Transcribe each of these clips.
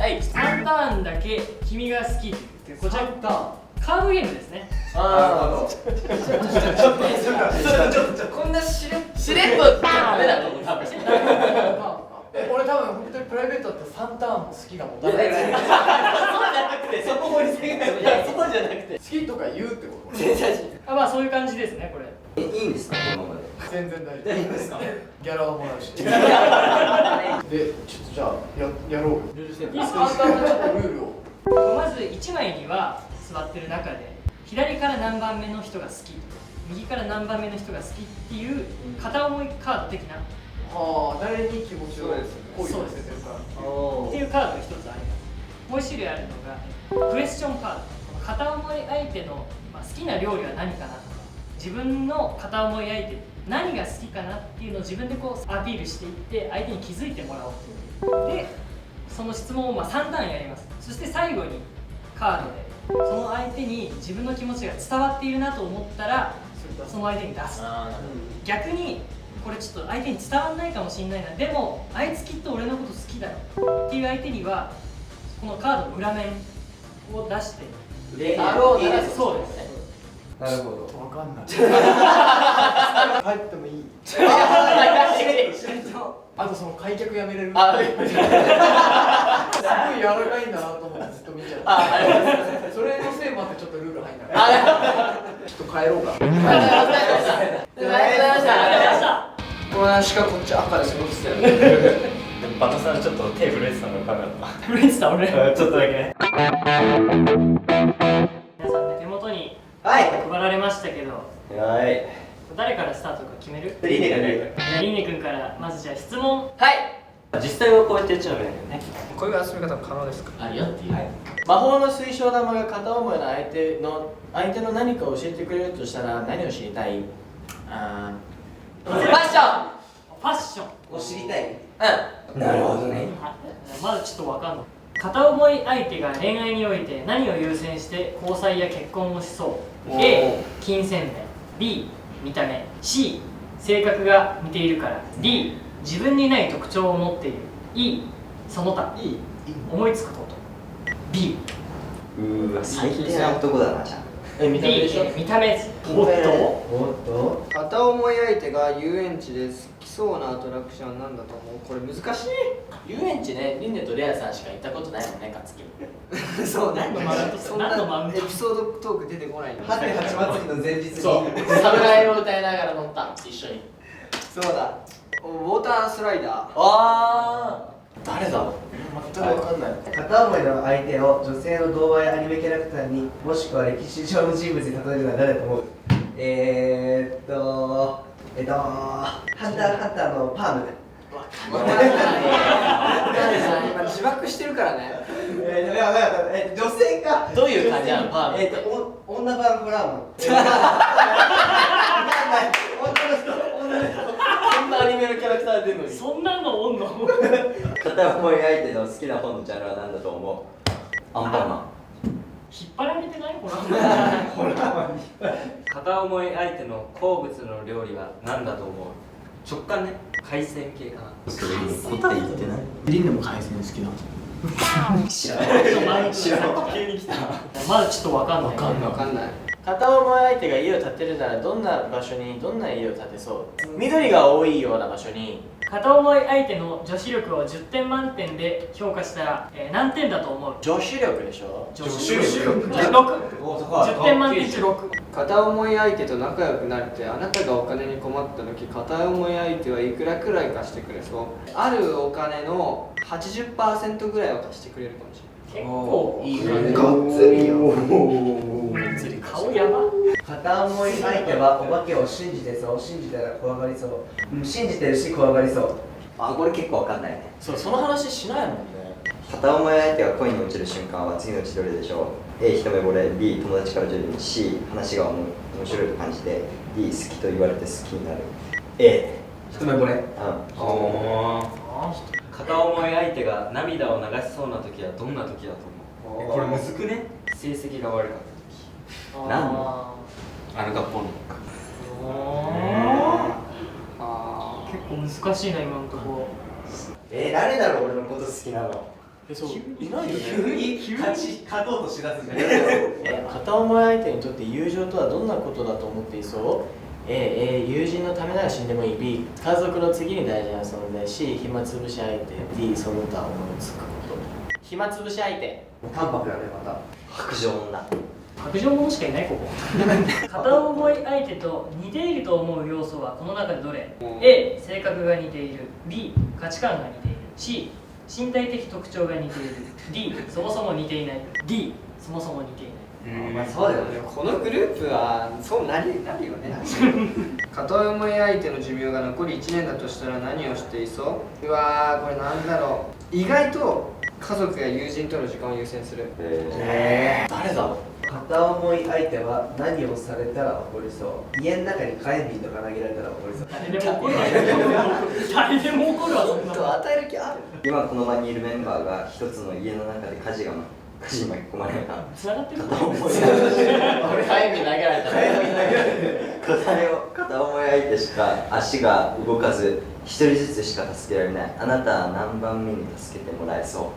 はい3ターンだけ君が好きってこちらカードゲームですね。ああ、こんなしれっしれっとダメだと思う多分。俺多分本当にプライベートだったら3ターンも好きが持たない。そうじゃなくて、そこ掘り下げない。いや、そうじゃなくて。好きとか言うってこと？まあそういう感じですねこれ。いいんですかこのままで。全然大丈夫。いいんですか。ギャラはもらうし。で、ちょっとじゃあやろうよ。いいですか。簡単なちょっとルールを。まず1枚には座ってる中で左から何番目の人が好き右から何番目の人が好きっていう片思いカード的な誰に気持ちを恋を寄せてるかっていうカードが1つあります。もう1種類あるのがクエスチョンカード。片思い相手の好きな料理は何かなとか自分の片思い相手何が好きかなっていうのを自分でこうアピールしていって相手に気づいてもらおうという。でその質問を3ターンやります。そして最後にカードでその相手に自分の気持ちが伝わっているなと思ったらその相手に出す。逆にこれちょっと相手に伝わらないかもしれないなでもあいつきっと俺のこと好きだろっていう相手にはこのカードの裏面を出してそうです。そうですね。なるほど。わかんない。帰ってもいい。あとその開脚やめれる。すごい柔らかいんだなと思ってずっと見ちゃう。それのせいもあってちょっとルール入んない。ちょっと帰ろうか。ありがとうございました。この話かこっち赤で過ごしてたよ。バトさんちょっと手震えてたのカメラ。震えてた俺。ちょっとだけ。皆さん手元にはい。配られましたけどはい。誰からスタートか決める？リネがね。リンネ君からまずじゃあ質問。はい。実際はこうやってやっちゃうのよね。こういう遊び方も可能ですか？あるよっていう。魔法の水晶玉が片思いの相手の何かを教えてくれるとしたら何を知りたい？ファッション。ファッションを知りたい。なるほどね。まだちょっとわかんない。片思い相手が恋愛において何を優先して交際や結婚をしそう？ A 金銭面 B 見た目 C 性格が似ているから D 自分にない特徴を持っている E その他思いつくこと B 最低な男だなじゃん。見た目でしょ？ B 見た目。おっと片思い相手が遊園地で好きそうなアトラクションなんだと思う。これ難しい。遊園地ね、リンネとレアさんしか行ったことないもんね、かつき。そう何のマウントそんな何のマウントエピソードトーク出てこないの。8.8祭りの前日に。そう、侍を歌いながら乗った一緒に。そうだ。ウォータースライダー。あー、誰だ？全く分かんない。片思いの相手を女性の童話やアニメキャラクターにもしくは歴史上の人物に例えるなら誰だと思う？ハンターハンターのパーム。今自爆してるからね。女性か。どういう感じなの、パーム？女版ブラウン。そんなアニメのキャラクター出るのに。そんなのおんの？片思い相手の好きな本のジャンルは何だと思う？アンパンマン。引っ張られてない？これ片思い相手の好物の料理は何だと思う？食感ね。海鮮系かな。それに凝って言ってない？リンネも海鮮好きなの？知らない。知らない。急に来た。まだちょっとわかんない。わかんない。片思い相手が家を建てるならどんな場所にどんな家を建てそう？緑が多いような場所に。片思い相手の女子力を10点満点で評価したら、何点だと思う？女子力でしょ？女子力6。10点満点中6。片思い相手と仲良くなれて、あなたがお金に困った時、片思い相手はいくらくらい貸してくれそう？あるお金の 80% ぐらいは貸してくれるかもしれない。結構いい感じ。がっつりよ。顔やば。片思い相手はお化けを信じてそう。信じたら怖がりそう。信じてるし怖がりそう。これ結構わかんないね。そう、その話しないもんね。片思い相手が恋に落ちる瞬間は次のうちどれでしょう？ A 一目惚れ、 B 友達から徐々に、 C 話が面白いと感じて、 D 好きと言われて好きになる。 A 一目惚れ。片思い相手が涙を流しそうな時はどんな時だと思う？これむずくね？成績が悪かった時。何の？アルカポンの。結構難しいな今のところ。誰だろう俺のこと好きなの。そういないよね。急に勝とうとしだすじゃん。片思い相手にとって友情とはどんなことだと思っていそう？ A、友人のためなら死んでもいい。 B、家族の次に大事な存在。 C、暇つぶし相手。 D、その他思いつくこと。暇つぶし相手。淡白だね、また。白状女。白状者しかいないここ片思い相手と似ていると思う要素はこの中でどれ？ A、性格が似ている。 B、価値観が似ている。 C、身体的特徴が似ている。 D、そもそも似ていない。 D、そもそも似ていない。まあそうだよね。このグループはそうなるよね片思い相手の寿命が残り1年だとしたら何をしていそう？うわー、これなんだろう。意外と家族や友人との時間を優先する。誰だろう？片思い相手は何をされたら怒りそう？家の中に火炎瓶とか投げられたら怒りそう。誰でも怒るわ誰でも怒るわそんなの。与える気ある。今この場にいるメンバーが一つの家の中で火事に巻き込まれた繋がってる片思い俺火炎瓶投げられた。片思い相手しか足が動かず一人ずつしか助けられない。あなたは何番目に助けてもらえそう？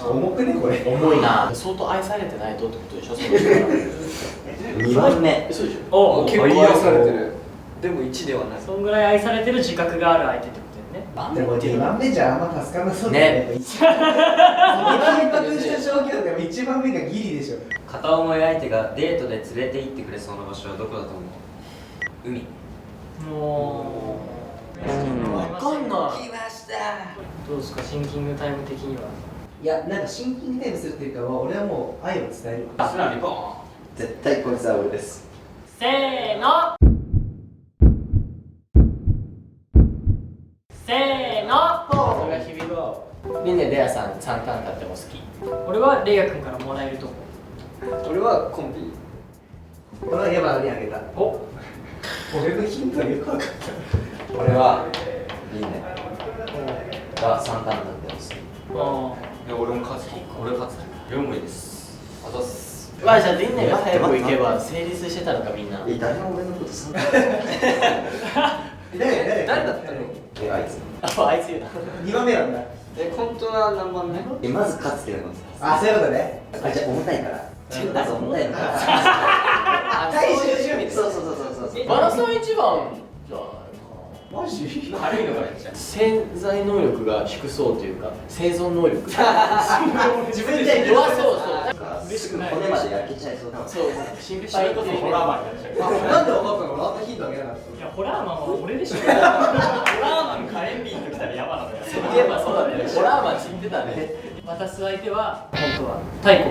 重くねこれ。重いな。相当愛されてないとってことでしょ？その人は2番目。嘘でしょ？お結構愛されてる。でも1ではない。そんぐらい愛されてる自覚がある相手ってことだよね。でも2番目じゃあんま助からなそうだね。一番緊迫した状況でも1番目がギリでしょ。片思い相手がデートで連れて行ってくれそうな場所はどこだと思う？海。もうわかんない。どうですかシンキングタイム的には。いや、なんかシンキングタイムするっていうか俺はもう愛を伝える。素直にボーン。絶対こいつは俺です。せーのせーの。それが響く。みんなレアさん3ターン買っても好き。俺はレイヤ君からもらえると思う。俺はコンビ。俺はヤマにあげた。お俺のヒントはよく分かった。俺はリンネが3ターンだってます。あで俺も勝つ。俺勝つ。両思いです。あざっす。まあじゃあリンネが早く行けば成立してたのかみんな。誰も俺のこと3誰誰だったの？あいつ。あいつ言うな。2番目なんだ。本当は何番目？まず勝つけどます。あ、そういうことね。じゃあ重たいから。まず重たいのから。最終準備。そう。マラソン一番じゃないかマジ？軽いのから言っちゃう。潜在能力が低そうというか生存能力自分で弱そうすぐ骨まで焼けちゃいそうだもん。そう心配とホラーマンになっちゃう。なんで分かったの？俺あんなヒントあげなかった。いやホラーマンは俺でしょ。ホラーマン火炎瓶ときたら山なのよ。そういえばそうだったね。ホラーマン死んでたね。渡す相手は本当は太鼓。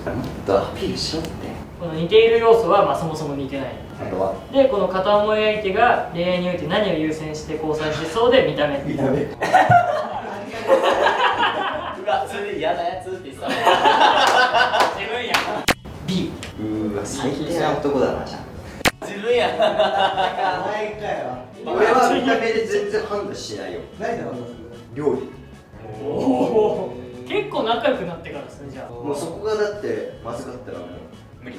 もっとアピールしろって。この似ている要素はまあそもそも似てない。あとはでこの片思い相手が恋愛において何を優先して交際してそうで見た目。見た目。うわそれで嫌なやつって言ってた。自分や。B。最低な男だなじゃん。自分や。お前かよ。俺は見た目で全然判断しないよ。何で判断するの？料理。おお。結構仲良くなってからですねじゃあ。もうそこがだってまずかったらもう無理。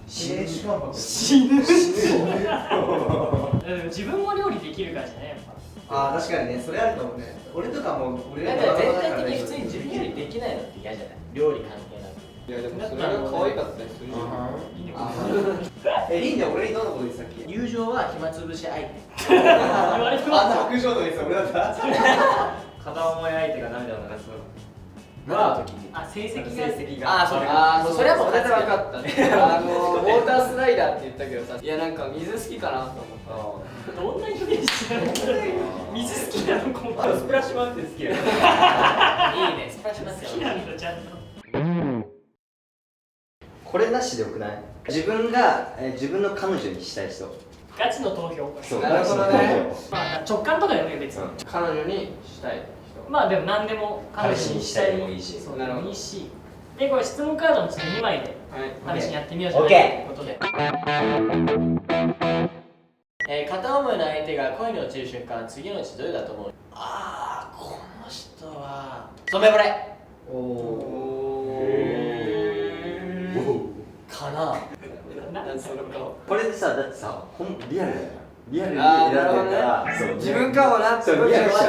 死ぬ。死ぬ。自分も料理できるからじゃないやっぱ。ああ、確かにね、それあると思うね。俺とかも俺なんか全体的に普通に自分よりできないのって嫌じゃない？料理関係なく。いやでもそれが可愛かったりするよ。リンで俺にどんなこと言ってたっけ？友情は暇つぶし相手。言われてます。あんな白状と言ってた俺だった。片思い相手が涙を流すはあ成績が。成績が。それはもうそれで分かったね。ウォータースライダーって言ったけどさ、いやなんか水好きかなと思った。どんなイメージしてるの？水好きなの？このスプラッシュマウンテン好きや。いいね、スプラッシュますよ。好きなんだちゃんと。これなしでよくない？自分が自分の彼女にしたい人。ガチの投票。そうなるほどね。まあ直感とかでもいいよ別に。彼女にしたい人。まあでも何でも彼氏にしたい彼氏にしたいでもいいしそうなるほどいいし。でこれ質問カードのちょっと2枚ではい。試しにやってみようじゃないかということで。片思いの相手が恋に落ちる瞬間、次のうちどれだと思う？ああ、この人は染めぼれおお。かな。なんその顔。これでさ、だってさ、リアルだよ。リアルにあー選んでるから、なるほどねそう自分かもなってそうリアルじゃ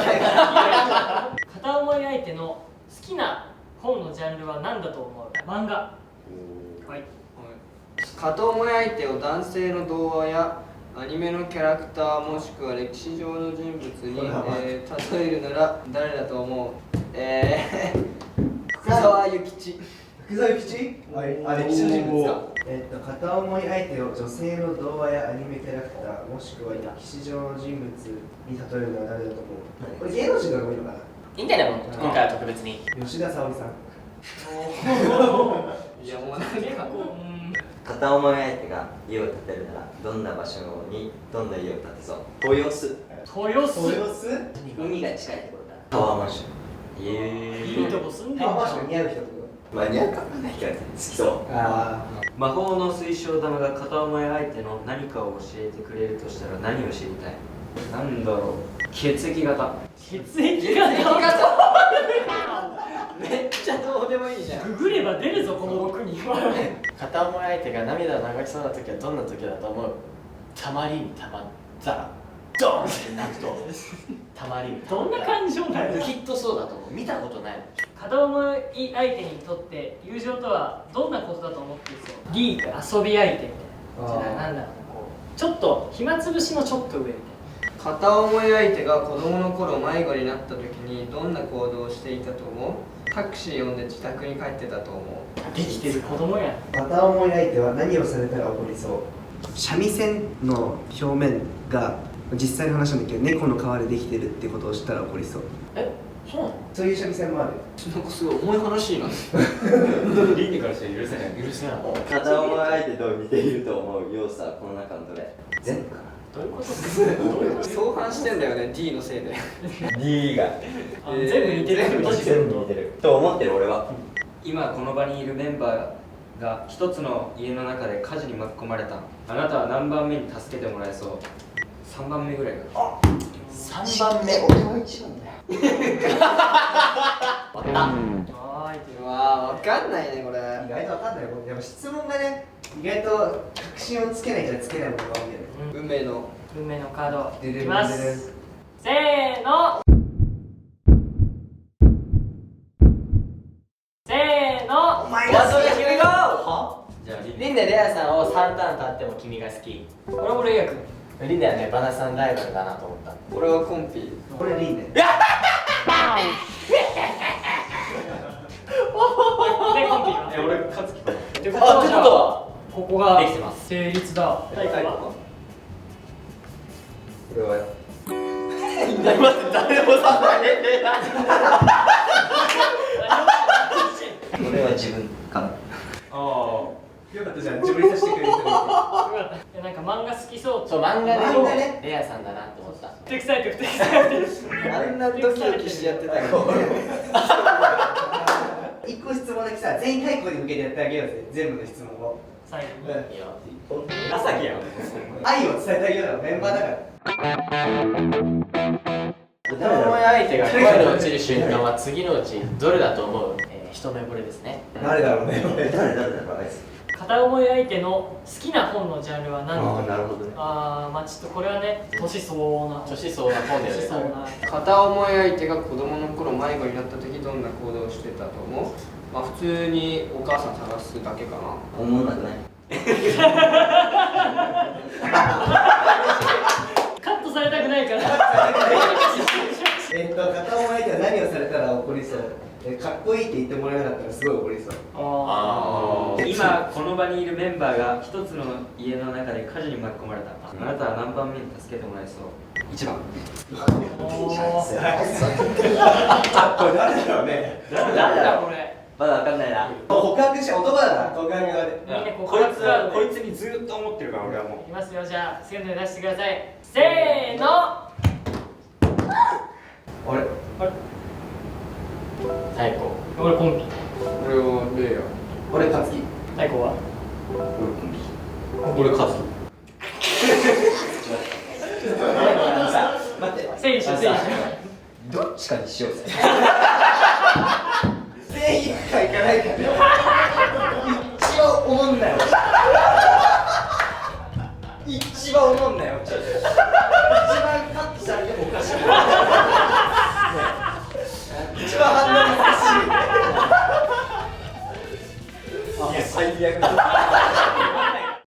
ん。片思い相手の好きな本のジャンルは何だと思う？漫画。はい。片思い相手を男性の童話やアニメのキャラクターもしくは歴史上の人物に、例えるなら誰だと思う？福沢諭吉。福沢諭吉？あ、歴史の人物か。片思い相手を女性の童話やアニメキャラクターもしくは歴史上の人物に例えるなら誰だと思う？これ芸能人とかもいいのかな？いいんじゃない？今回は特別に。吉田沙保里さん。いやもうなんか片思い相手が家を建てるならどんな場所にどんな家を建てそう？豊洲。豊洲。海が近いところだ。タワーマンション。いいとこ住んでんじタワーマンシゃん。ョン似合う人ってこまあ似合うかわかんないけど好きそう。と？あ魔法の水晶玉が片思い相手の何かを教えてくれるとしたら何を知りたい？なんだろう、血液型。血液型。めっちゃどうでもいいじゃん。ググれば出るぞこの6人は。片思い相手が涙を流しそうな時はどんな時だと思う？たまりにたまったらドーンって泣くとたまりにたまどんな感情なの？きっとそうだと思う。見たことない。片思い相手にとって友情とはどんなことだと思っているそう？ D が遊び相手みたいな。じゃあなんだろうな、こうちょっと暇つぶしのちょっと上みたいな。片思い相手が子供の頃迷子になった時にどんな行動をしていたと思う？タクシー呼んで自宅に帰ってたと思う。できてる子供やん。片思い相手は何をされたら怒りそう？三味線の表面が実際の話なんだけど猫の皮でできてるってことを知ったら怒りそう。そうなの？そういう三味線もある。なんかすごい重い話なの。倫理からして許せない。許せない。片思い相手と似ていると思う要素はこの中のどれ？全部かな。どういうこと？相反してんだよね D のせいで。 D があ全部似てるってこと？全部似てると思ってる俺は。今この場にいるメンバーが一つの家の中で火事に巻き込まれた。あなたは何番目に助けてもらえそう？3番目ぐらいか。3番目。俺は一番だよ。はーい。うわー、わかんないねこれ。意外とわかんない。やっぱ質問がね、意外と確信をつけないじゃつけないものが多いよね。運命の運命のカードででんいきまででんす。せーの。せーの。お前わそれが君がは？じゃあリンダレアさんを3ターン経っても君が好き。俺もレイヤ君。リンダはね、バナさんライバルだなと思った。俺はコンピ。これでいいね。でコンピは。俺勝つ気かな。ってことはじゃあここができてます。成立だ。大会は。これは誰もされてない。これは自分かな。ああ。よかったじゃん、自分にさせてくれる人がよかった。いやなんか漫画好きそう。そう、漫画漫画ねでレアさんだなと思った。ふてくされてるふてくされてる。あんなドキドキしてやってたよ。一個質問だけさ、全員対抗に向けてやってあげようぜ、全部の質問を。最後に。いや、朝日やん。愛を伝えてあげようなメンバーだから。片思い相手が恋に落ちる瞬間は次のうちどれだと思う？一目惚れですね。誰だろうね。誰だろうあいつ。片思い相手の好きな本のジャンルは何ああだ？なるほどね。まあちょっとこれはね、年相応な。年相応な本です年相応な。片思い相手が子供の頃迷子になった時どんな行動をしてたと思う？まあ普通にお母さん探すだけかな。思わなくない。カットされたくないから。片思い相手は何をされたら怒りそう？かっこいいって言ってもらえなかったらすごい怒りそう。今この場にいるメンバーが一つの家の中で火事に巻き込まれた。あなたは何番目に助けてもらえそう？1番。これ誰だろうね。誰だこれ。まだわかんないな。告白して男だな、告白がね。みんなここいつにずっと思ってるから俺はもいきますよ、じゃあせーので出してください。せーの。俺太鼓。俺コンビ。俺はレイヤ。俺勝木。太鼓は。俺勝つ。待って、整理しよう整理しよどっちかにしようぜ。全員か行かないからね。一番思んなよ。一番思んなよ。一番カットされてもおかしい。一番反応難しい。最悪だ